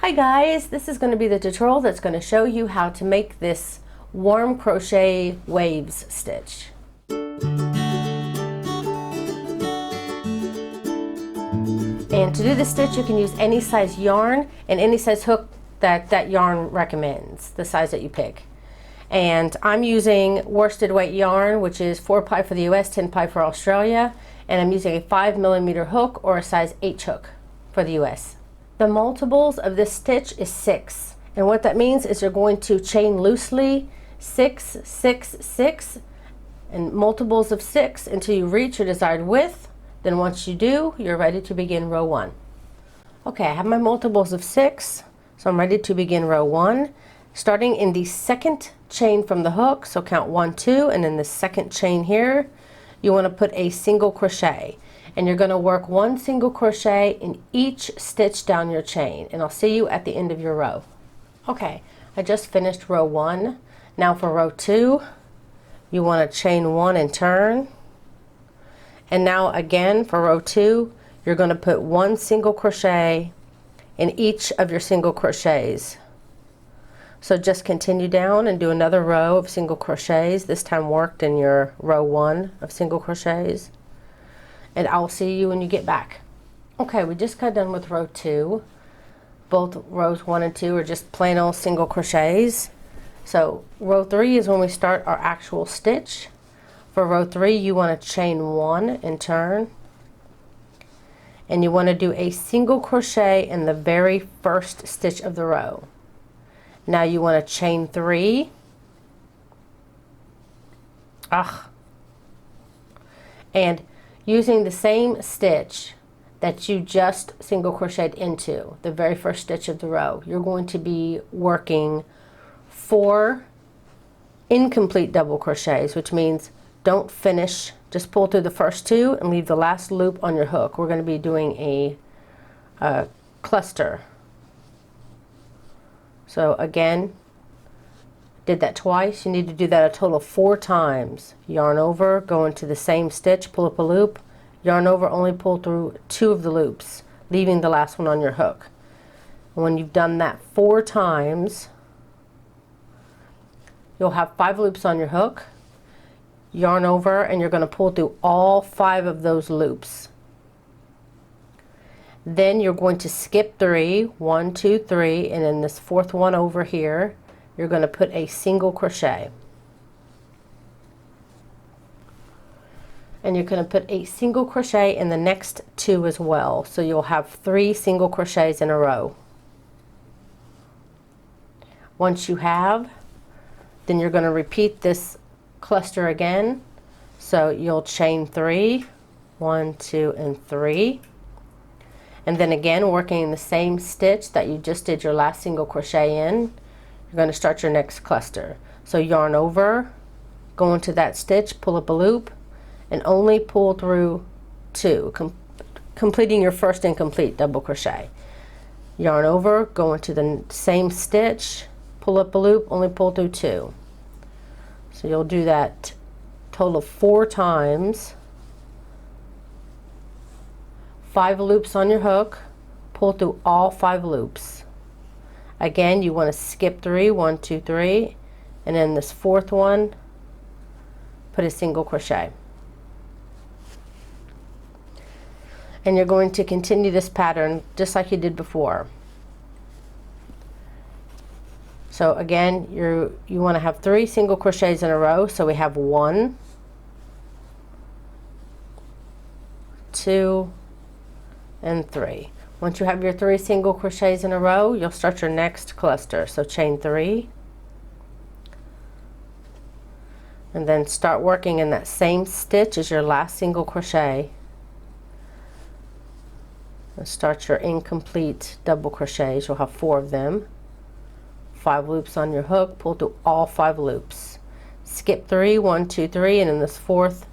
Hi guys, this is going to be the tutorial that's going to show you how to make this warm crochet waves stitch. And to do the stitch you can use any size yarn and any size hook that yarn recommends, the size that you pick. And I'm using worsted weight yarn, which is 4 pi for the US, 10 pi for Australia, and I'm using a 5mm hook or a size H hook for the US. The multiples of this stitch is 6, and what that means is you're going to chain loosely 6, 6, 6, and multiples of 6 until you reach your desired width. Then once you do, you're ready to begin row 1. Okay, I have my multiples of 6, so I'm ready to begin row 1. Starting in the second chain from the hook, so count 1, 2, and in the second chain here, you want to put a single crochet. And you're going to work 1 single crochet in each stitch down your chain, and I'll see you at the end of your row. Okay, I just finished row 1. Now for row 2, you want to chain 1 and turn. And now again for row 2, you're going to put 1 single crochet in each of your single crochets. So just continue down and do another row of single crochets, this time worked in your row 1 of single crochets. And I'll see you when you get back. Okay, we just got done with row 2. Both rows 1 and 2 are just plain old single crochets. So row 3 is when we start our actual stitch. For row 3 you want to chain 1 and turn. And you want to do a single crochet in the very first stitch of the row. Now you want to chain 3. And using the same stitch that you just single crocheted into, the very first stitch of the row, you're going to be working 4 incomplete double crochets, which means don't finish, just pull through the first 2 and leave the last loop on your hook. We're going to be doing a cluster. So again, did that twice. You need to do that a total of 4 times. Yarn over, go into the same stitch, pull up a loop, yarn over, only pull through 2 of the loops, leaving the last one on your hook. And when you've done that 4 times, you'll have 5 loops on your hook, yarn over, and you're going to pull through all 5 of those loops. Then you're going to skip 3, 1, 2, 3, and in this 4th one over here, you're going to put a single crochet. And you're going to put a single crochet in the next 2 as well. So you'll have 3 single crochets in a row. Once you have, then you're going to repeat this cluster again. So you'll chain 3, 1, 2, and 3. And then again, working in the same stitch that you just did your last single crochet in, you're going to start your next cluster. So yarn over, go into that stitch, pull up a loop, and only pull through 2, completing your first incomplete double crochet. Yarn over, go into the same stitch, pull up a loop, only pull through 2. So you'll do that total of 4 times. 5 loops on your hook, pull through all 5 loops. Again, you want to skip 3, 1, 2, 3, and in this 4th one, put a single crochet. And you're going to continue this pattern just like you did before. So again, you want to have 3 single crochets in a row. So we have 1, 2, and 3. Once you have your 3 single crochets in a row, you'll start your next cluster. So chain 3, and then start working in that same stitch as your last single crochet. And start your incomplete double crochets. You'll have 4 of them. 5 loops on your hook, pull through all 5 loops. Skip 3, 1, 2, 3, and in this 4th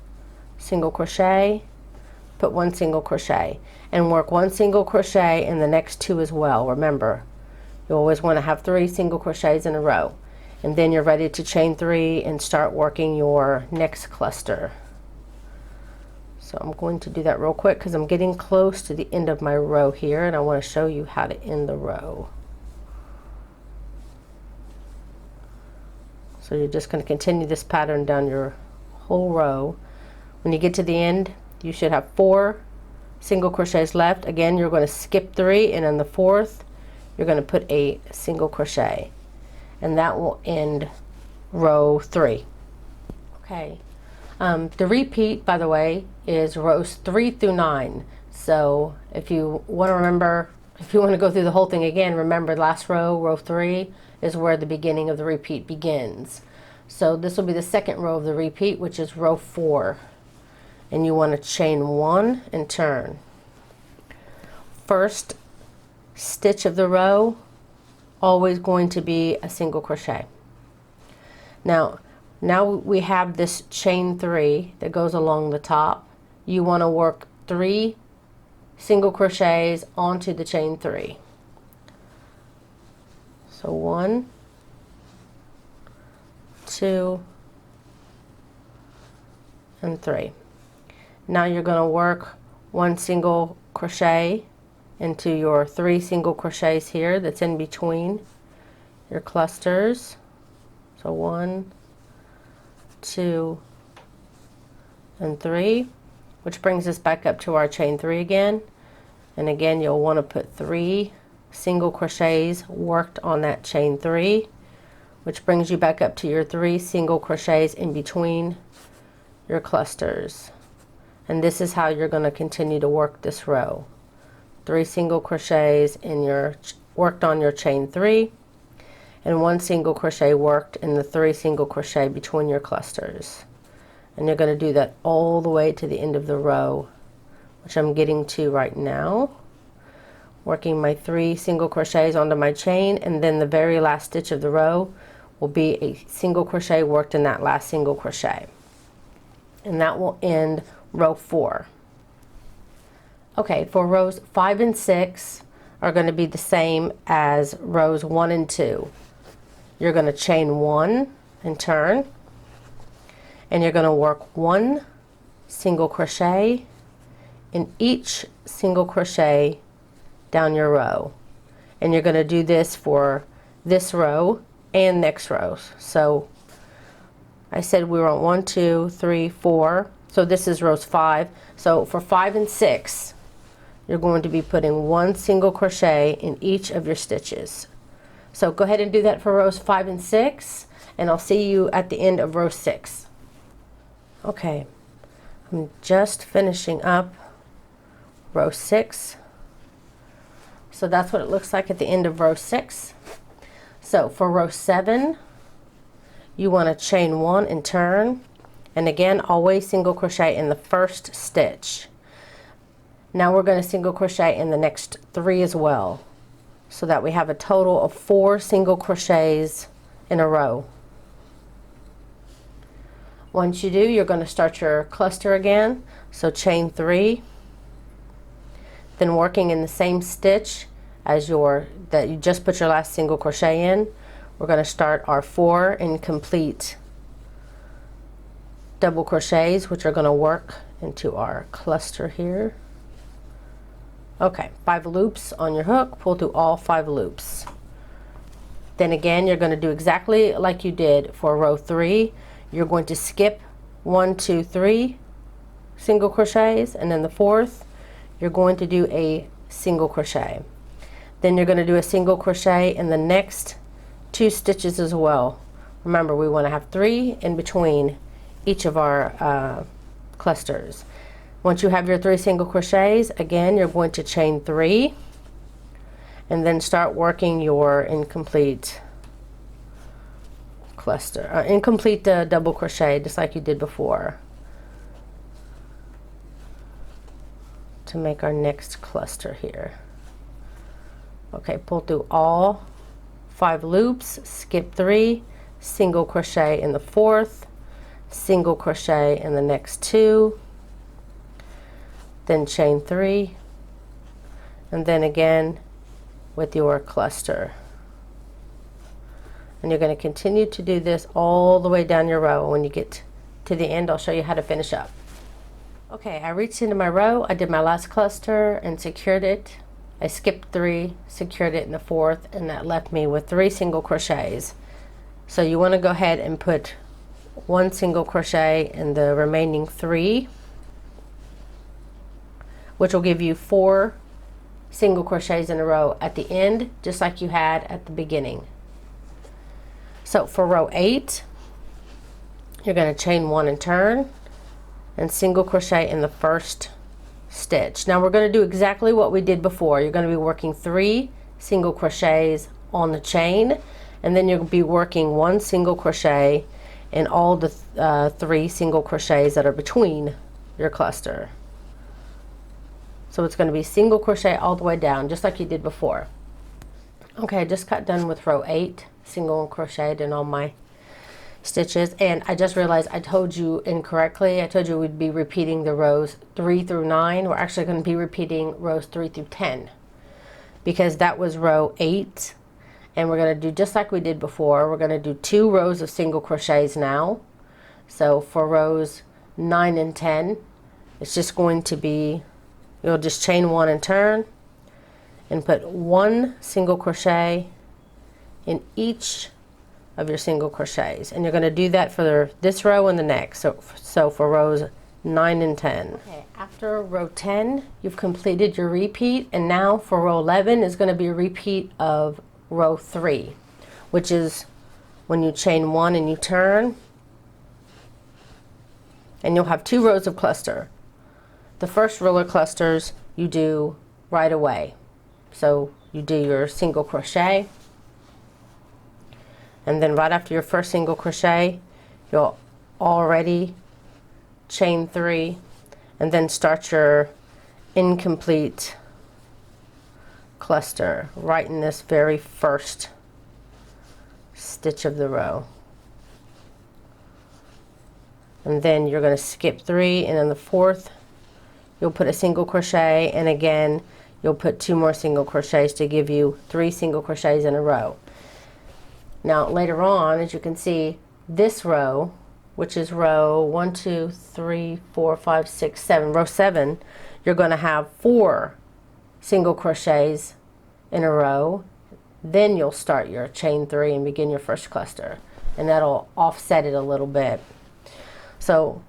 single crochet, put 1 single crochet. And work 1 single crochet in the next 2 as well. Remember, you always want to have 3 single crochets in a row. And then you're ready to chain 3 and start working your next cluster. So I'm going to do that real quick because I'm getting close to the end of my row here and I want to show you how to end the row. So you're just going to continue this pattern down your whole row. When you get to the end, you should have 4 single crochets left. Again, you're going to skip 3, and in the 4th you're going to put a single crochet, and that will end row 3. Okay, the repeat, by the way, is rows 3 through 9. So if you want to remember, if you want to go through the whole thing again, remember last row, row 3, is where the beginning of the repeat begins. So this will be the second row of the repeat, which is row 4. And you want to chain 1 and turn. First stitch of the row, always going to be a single crochet. Now we have this chain 3 that goes along the top. You want to work 3 single crochets onto the chain 3. So 1, 2, and 3. Now you're going to work 1 single crochet into your 3 single crochets here that's in between your clusters. So 1, 2, and 3, which brings us back up to our chain 3 again. And again, you'll want to put 3 single crochets worked on that chain 3, which brings you back up to your 3 single crochets in between your clusters. And this is how you're going to continue to work this row. 3 single crochets in your worked on your chain 3, and 1 single crochet worked in the 3 single crochet between your clusters. And you're going to do that all the way to the end of the row, which I'm getting to right now. Working my 3 single crochets onto my chain, and then the very last stitch of the row will be a single crochet worked in that last single crochet. And that will end row 4. Okay, for rows 5 and 6 are going to be the same as rows 1 and 2. You're going to chain 1 and turn, and you're going to work 1 single crochet in each single crochet down your row. And you're going to do this for this row and next row. So I said we were on 1, 2, 3, 4. So this is rows 5. So for 5 and 6, you're going to be putting 1 single crochet in each of your stitches. So go ahead and do that for rows 5 and 6, and I'll see you at the end of row 6. Okay, I'm just finishing up row 6. So that's what it looks like at the end of row 6. So for row 7, you want to chain 1 and turn, and again always single crochet in the first stitch. Now we're going to single crochet in the next 3 as well, so that we have a total of 4 single crochets in a row. Once you do, you're going to start your cluster again. So chain 3, then working in the same stitch as that you just put your last single crochet in, we're going to start our 4 incomplete double crochets, which are going to work into our cluster here. Okay, 5 loops on your hook, pull through all 5 loops. Then again, you're going to do exactly like you did for row 3. You're going to skip 1, 2, 3 single crochets, and then the 4th, you're going to do a single crochet. Then you're going to do a single crochet in the next 2 stitches as well. Remember, we want to have 3 in between each of our clusters. Once you have your 3 single crochets, again, you're going to chain 3 and then start working your incomplete cluster, incomplete double crochet, just like you did before, to make our next cluster here. Okay, pull through all 5 loops, skip 3, single crochet in the 4th, single crochet in the next 2, then chain 3, and then again with your cluster. And you're going to continue to do this all the way down your row. When you get to the end, I'll show you how to finish up. Okay, I reached into my row, I did my last cluster and secured it. I skipped 3, secured it in the 4th, and that left me with 3 single crochets. So you want to go ahead and put 1 single crochet in the remaining 3, which will give you 4 single crochets in a row at the end, just like you had at the beginning. So for row 8, you're going to chain 1 and turn and single crochet in the first stitch. Now we're going to do exactly what we did before. You're going to be working 3 single crochets on the chain, and then you'll be working 1 single crochet in all the 3 single crochets that are between your cluster. So it's going to be single crochet all the way down, just like you did before. Okay, I just got done with row 8, single crocheted in all my stitches, and I just realized I told you incorrectly. I told you we'd be repeating the rows 3 through 9. We're actually going to be repeating rows 3 through 10, because that was row 8, and we're going to do just like we did before. We're going to do 2 rows of single crochets now. So for rows 9 and 10, it's just going to be, you'll just chain 1 and turn and put 1 single crochet in each of your single crochets, and you're going to do that for this row and the next. So for rows 9 and 10. Okay, after row 10, you've completed your repeat, and now for row 11 is going to be a repeat of row 3, which is when you chain 1 and you turn, and you'll have 2 rows of cluster. The first row of clusters you do right away. So you do your single crochet, and then right after your first single crochet, you'll already chain 3 and then start your incomplete cluster right in this very first stitch of the row. And then you're going to skip 3, and in the 4th you'll put a single crochet, and again you'll put 2 more single crochets to give you 3 single crochets in a row. Now later on, as you can see, this row, which is row 1, 2, 3, 4, 5, 6, 7, row 7, you're going to have 4 single crochets in a row. Then you'll start your chain 3 and begin your first cluster, and that'll offset it a little bit. So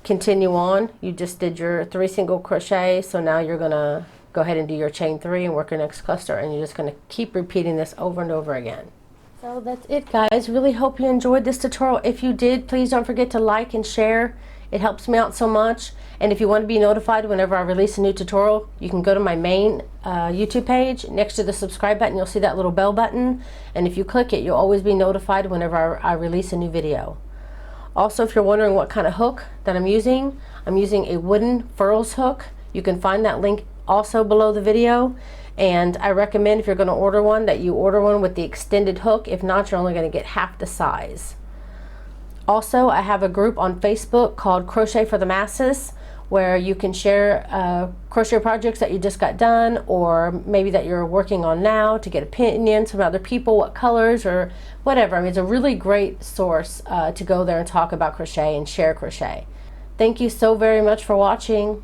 continue on. You just did your 3 single crochets, so now you're going to go ahead and do your chain 3 and work your next cluster, and you're just going to keep repeating this over and over again. So that's it, guys. Really hope you enjoyed this tutorial. If you did, please don't forget to like and share. It helps me out so much. And if you want to be notified whenever I release a new tutorial, you can go to my main YouTube page. Next to the subscribe button, you'll see that little bell button, and if you click it, you'll always be notified whenever I release a new video. Also, if you're wondering what kind of hook that I'm using a wooden furls hook. You can find that link also below the video, and I recommend, if you're going to order one, that you order one with the extended hook. If not, you're only going to get half the size. Also, I have a group on Facebook called Crochet for the Masses, where you can share crochet projects that you just got done, or maybe that you're working on now, to get opinions from other people, what colors or whatever. I mean, it's a really great source to go there and talk about crochet and share crochet. Thank you so very much for watching.